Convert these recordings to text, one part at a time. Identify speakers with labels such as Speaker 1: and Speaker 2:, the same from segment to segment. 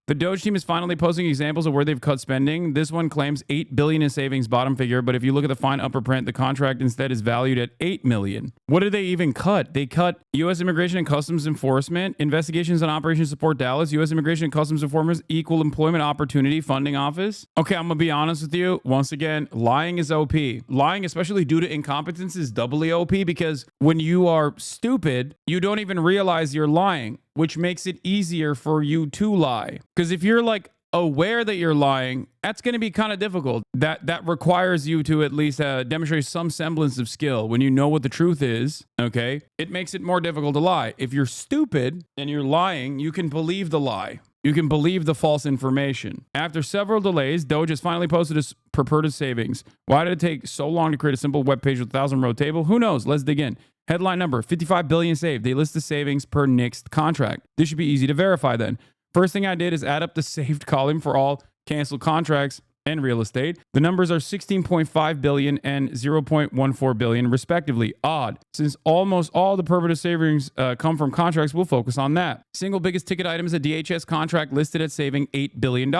Speaker 1: The DOGE team is finally posting examples of where they've cut spending. This one claims $8 billion in savings, bottom figure, but if you look at the fine upper print, the contract instead is valued at $8 million. What did they even cut? They cut U.S. Immigration and Customs Enforcement, Investigations and Operations Support Dallas, U.S. Immigration and Customs Enforcement Equal Employment Opportunity Funding Office. Okay, I'm gonna be honest with you. Once again, lying is OP. Lying, especially due to incompetence, is doubly OP because when you are stupid, you don't even realize you're lying, which makes it easier for you to lie. Because if you're like aware that you're lying, that's going to be kind of difficult. That requires you to at least demonstrate some semblance of skill. When you know what the truth is, okay, it makes it more difficult to lie. If you're stupid and you're lying, you can believe the lie. You can believe the false information. After several delays, DOGE has finally posted its purported savings. Why did it take so long to create a simple web page with a 1,000-row table? Who knows? Let's dig in. Headline number, $55 billion saved. They list the savings per next contract. This should be easy to verify then. First thing I did is add up the saved column for all canceled contracts and real estate. The numbers are $16.5 billion and $0.14 billion respectively. Odd, since almost all the purported savings come from contracts, we'll focus on that. Single biggest ticket item is a DHS contract listed at saving $8 billion.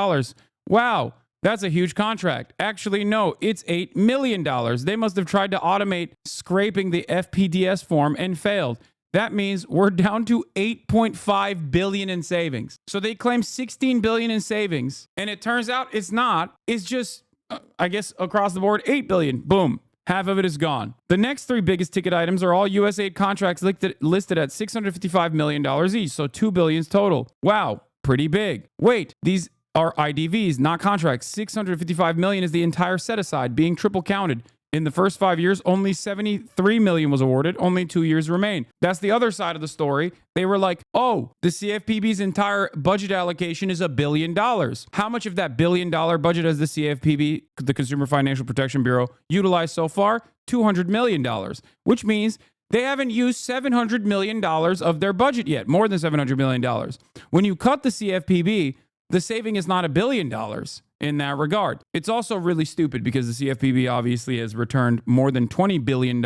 Speaker 1: Wow, that's a huge contract. Actually, no, it's $8 million. They must have tried to automate scraping the FPDS form and failed. That means we're down to $8.5 billion in savings. So they claim $16 billion in savings, and it turns out it's not. It's just, I guess, across the board, $8 billion. Boom. Half of it is gone. The next three biggest ticket items are all U.S. aid contracts listed at $655 million each, so $2 billion total. Wow, pretty big. Wait, these are IDVs, not contracts. $655 million is the entire set-aside, being triple counted. In the first 5 years, only $73 million was awarded. Only 2 years remain. That's the other side of the story. They were like, oh, the CFPB's entire budget allocation is $1 billion. How much of that $1 billion budget has the CFPB, the Consumer Financial Protection Bureau, utilized so far? $200 million, which means they haven't used $700 million of their budget yet, more than $700 million. When you cut the CFPB, the saving is not $1 billion in that regard. It's also really stupid because the CFPB obviously has returned more than $20 billion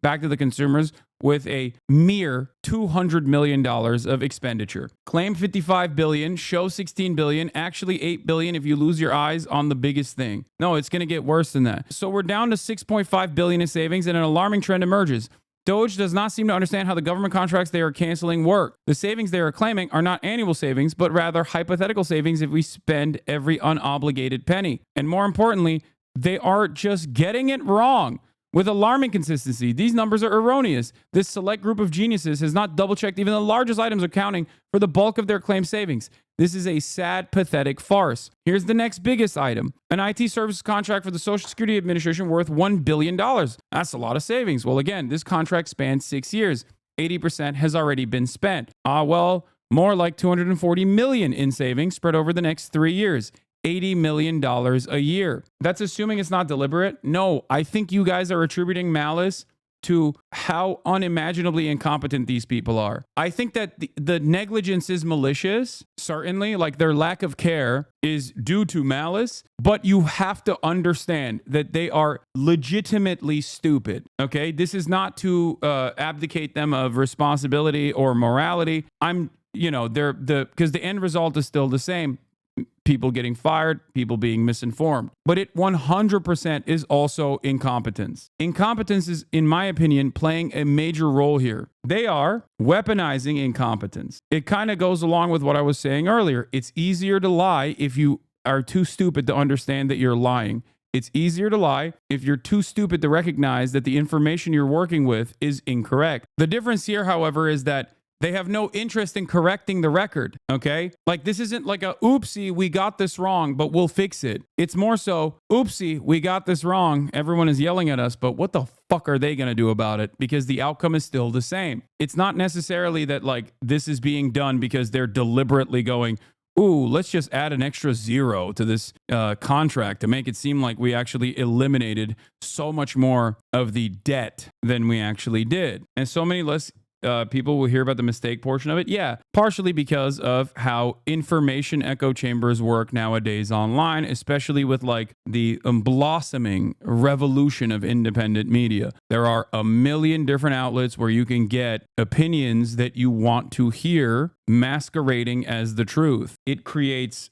Speaker 1: back to the consumers with a mere $200 million of expenditure. Claim $55 billion, show $16 billion, actually $8 billion if you lose your eyes on the biggest thing. No, it's going to get worse than that. So we're down to $6.5 billion in savings, and an alarming trend emerges. DOGE does not seem to understand how the government contracts they are canceling work. The savings they are claiming are not annual savings, but rather hypothetical savings if we spend every unobligated penny. And more importantly, they are just getting it wrong. With alarming consistency, these numbers are erroneous. This select group of geniuses has not double-checked even the largest items accounting for the bulk of their claimed savings. This is a sad, pathetic farce. Here's the next biggest item. An IT services contract for the Social Security Administration worth $1 billion. That's a lot of savings. Well, again, this contract spans 6 years. 80% has already been spent. Well, more like $240 million in savings spread over the next 3 years. $80 million a year. That's assuming it's not deliberate. No, I think you guys are attributing malice to how unimaginably incompetent these people are. I think that the negligence is malicious, certainly, like their lack of care is due to malice, but you have to understand that they are legitimately stupid, okay? This is not to abdicate them of responsibility or morality. Because the end result is still the same. People getting fired, people being misinformed. But it 100% is also incompetence. Incompetence is, in my opinion, playing a major role here. They are weaponizing incompetence. It kind of goes along with what I was saying earlier. It's easier to lie if you are too stupid to understand that you're lying. It's easier to lie if you're too stupid to recognize that the information you're working with is incorrect. The difference here, however, is that they have no interest in correcting the record, okay? Like, this isn't like a, oopsie, we got this wrong, but we'll fix it. It's more so, oopsie, we got this wrong. Everyone is yelling at us, but what the fuck are they going to do about it? Because the outcome is still the same. It's not necessarily that, like, this is being done because they're deliberately going, ooh, let's just add an extra zero to this contract to make it seem like we actually eliminated so much more of the debt than we actually did. And so many less people will hear about the mistake portion of it? Yeah, partially because of how information echo chambers work nowadays online, especially with like the blossoming revolution of independent media. There are a million different outlets where you can get opinions that you want to hear masquerading as the truth. It creates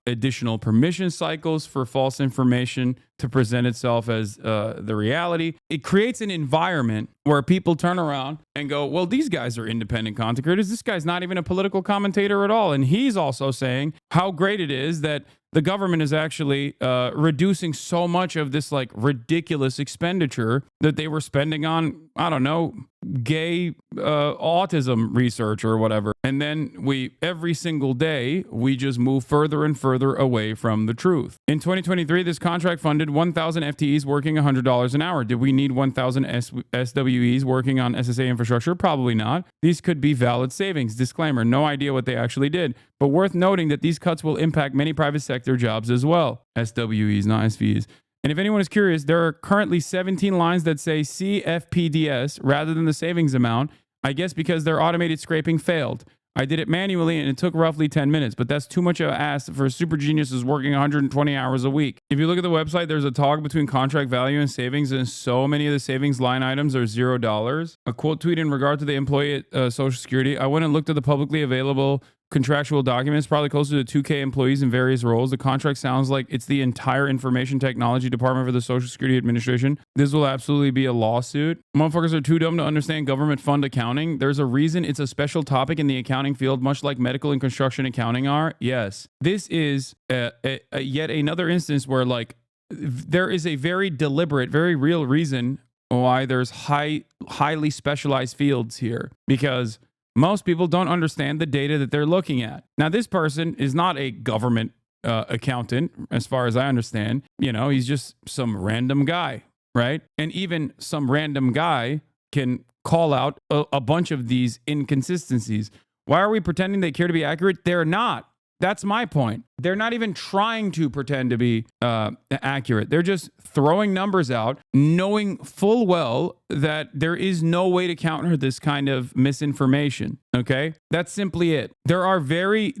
Speaker 1: additional permission cycles for false information to present itself as the reality. It creates an environment where people turn around and go, well, these guys are independent content creators. This guy's not even a political commentator at all. And he's also saying how great it is that the government is actually reducing so much of this like ridiculous expenditure that they were spending on, I don't know, gay autism research or whatever. And then every single day, we just move further and further away from the truth. In 2023, this contract funded 1,000 FTEs working $100 an hour. Did we need 1,000 SWEs working on SSA infrastructure? Probably not. These could be valid savings. Disclaimer, no idea what they actually did. But worth noting that these cuts will impact many private sector jobs as well. SWEs, not SVs. And if anyone is curious, there are currently 17 lines that say CFPDS rather than the savings amount, I guess because their automated scraping failed. I did it manually and it took roughly 10 minutes, but that's too much of an ask for super geniuses working 120 hours a week. If you look at the website, there's a toggle between contract value and savings, and so many of the savings line items are $0. A quote tweet in regard to the employee at Social Security. I went and looked at the publicly available contractual documents, probably closer to 2K employees in various roles. The contract sounds like it's the entire information technology department for the Social Security Administration. This will absolutely be a lawsuit. Motherfuckers are too dumb to understand government fund accounting. There's a reason it's a special topic in the accounting field, much like medical and construction accounting are. Yes, this is yet another instance where like there is a very deliberate, very real reason why there's highly specialized fields here, because most people don't understand the data that they're looking at. Now, this person is not a government accountant, as far as I understand. You know, he's just some random guy, right? And even some random guy can call out a bunch of these inconsistencies. Why are we pretending they care to be accurate? They're not. That's my point. They're not even trying to pretend to be accurate. They're just throwing numbers out, knowing full well that there is no way to counter this kind of misinformation. Okay? That's simply it. There are very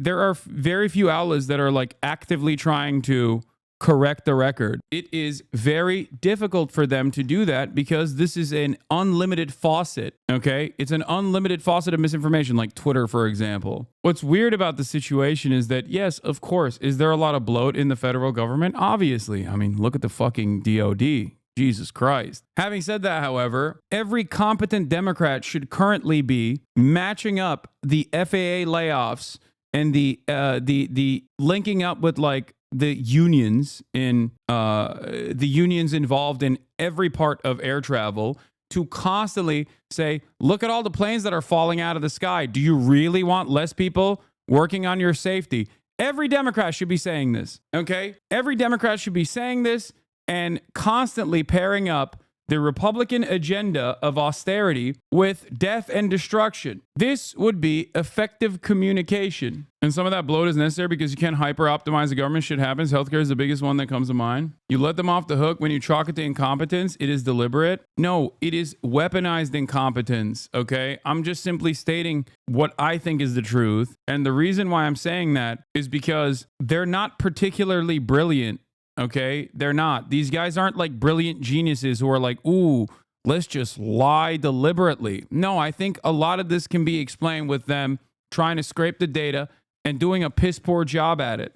Speaker 1: few outlets that are like actively trying to correct the record. It is very difficult for them to do that because this is an unlimited faucet, okay? It's an unlimited faucet of misinformation, like Twitter, for example. What's weird about the situation is that, yes, of course, is there a lot of bloat in the federal government? Obviously. I mean, look at the fucking DOD. Jesus Christ. Having said that, however, every competent Democrat should currently be matching up the FAA layoffs and the linking up with like the unions involved in every part of air travel to constantly say, look at all the planes that are falling out of the sky. Do you really want less people working on your safety? Every Democrat should be saying this, okay? Every Democrat should be saying this and constantly pairing up the Republican agenda of austerity with death and destruction. This would be effective communication. And some of that bloat is necessary because you can't hyper-optimize the government. Shit happens. Healthcare is the biggest one that comes to mind. You let them off the hook when you chalk it to incompetence. It is deliberate. No, it is weaponized incompetence, okay? I'm just simply stating what I think is the truth. And the reason why I'm saying that is because they're not particularly brilliant. Okay, they're not. These guys aren't like brilliant geniuses who are like, ooh, let's just lie deliberately. No, I think a lot of this can be explained with them trying to scrape the data and doing a piss poor job at it.